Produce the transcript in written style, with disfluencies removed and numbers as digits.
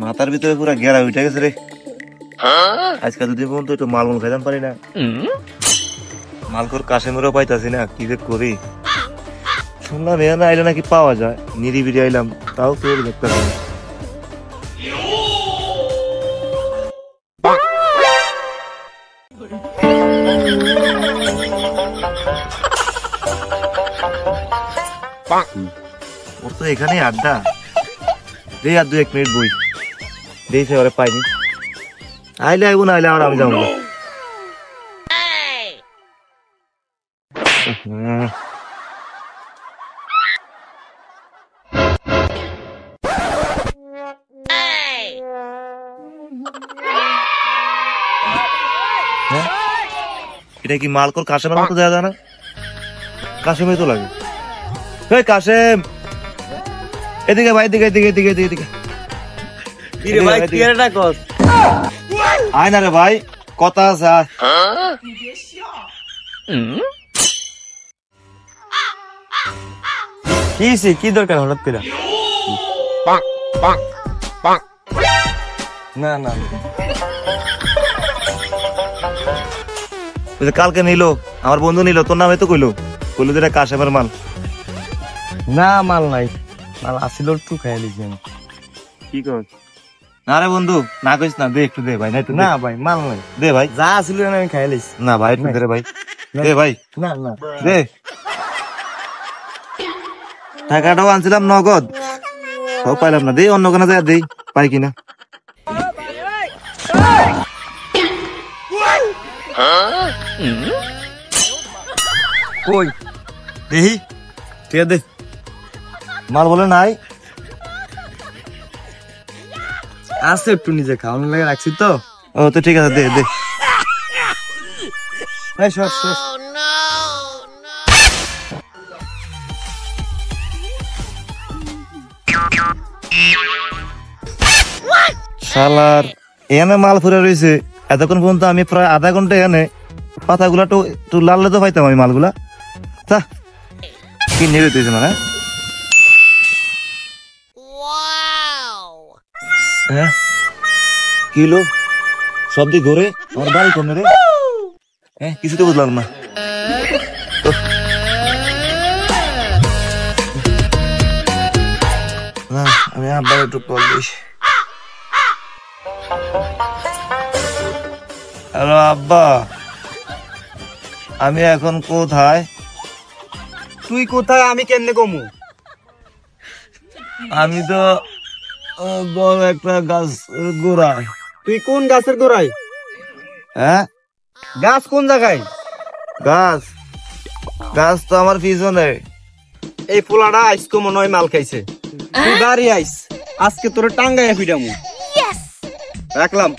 মাথার ভিতরে পুরা গেরা উঠে গেছে রে। আজকাল যদি বলতো একটু মালমুল খাইতাম পারি না, মালখোর কাশেমেরও পাইতাছি না, কি যে করি। শুনলাম এখানে আইলে নাকি পাওয়া যায়, নিরিবিরি আইলাম, তাও কেউ দেখতে পারি। ওর তো এখানে আড্ডা দে, আর 2-1 মিনিট বই দিয়েছে, ওরে পাইনি। আইলে আইব, না আইলে আর আমি যাবো। এটা কি মালকোর কাশেমের মতো দেওয়া যায় না? কাশেমই তো লাগে। কাশেম এদিকে ভাই, এদিকে এদিকে এদিকে এদিকে এদিকে আয় না রে ভাই, কথা আছে। কি দরকার হঠাৎ করে? না না কালকে নিল আমার বন্ধু, নিল তোর নামে তো কইলো যেটা কাশেমের মাল। না মাল নাই, মাল আসিল একটু খাই লিখি আমি। কি কর? না রে বন্ধু, না কইস না, দে একটু দে ভাই। নাই তো না ভাই, মাল নাই, দে ভাই। যা আসিল আমি খাই লিস। না ভাই, একটু দে রে ভাই, দে ভাই। না না দে। টাকাটাও আনছিলাম নগদ, তাও পাইলাম না। দে অন্য কোনো জায়গায় দেই, পাই কিনা। কই দেখি, ঠিক আছে, মাল বলে নাই আছে, একটু নিজে খাওয়ানোর লাগে রাখছি তো। ও তো ঠিক আছে, দে দে। শালার এখানে মাল ফুরে রয়েছে এতক্ষণ পর্যন্ত, আমি প্রায় আধা ঘন্টা এখানে পাতাগুলা তো একটু লাললে তো পাইতাম আমি মালগুলা। তা কি নেবে তুই মানে? হ্যাঁ কি হলো? সব দিক ঘুরে আমার বাড়ি কমে রে। হ্যাঁ কিছু তো বুঝলাম না। আমি আব্বার একটু কল দিই। হ্যালো আব্বা, আমি এখন কোথায়? তুই কোথায়, আমি কেমনে কমু? আমি তো বড় একটা গাছ গোড়ায়। তুই কোন গাছের গোড়ায়? হ্যাঁ গাছ কোন জায়গায়? গাছ গাছ তো আমার পিছনে। এই পোলাটা আজকে মনে হয় মাল খাইছে। তুই বাড়ি আইস, আজকে তোর টাঙ্গায় ফিরামু। রাখলাম।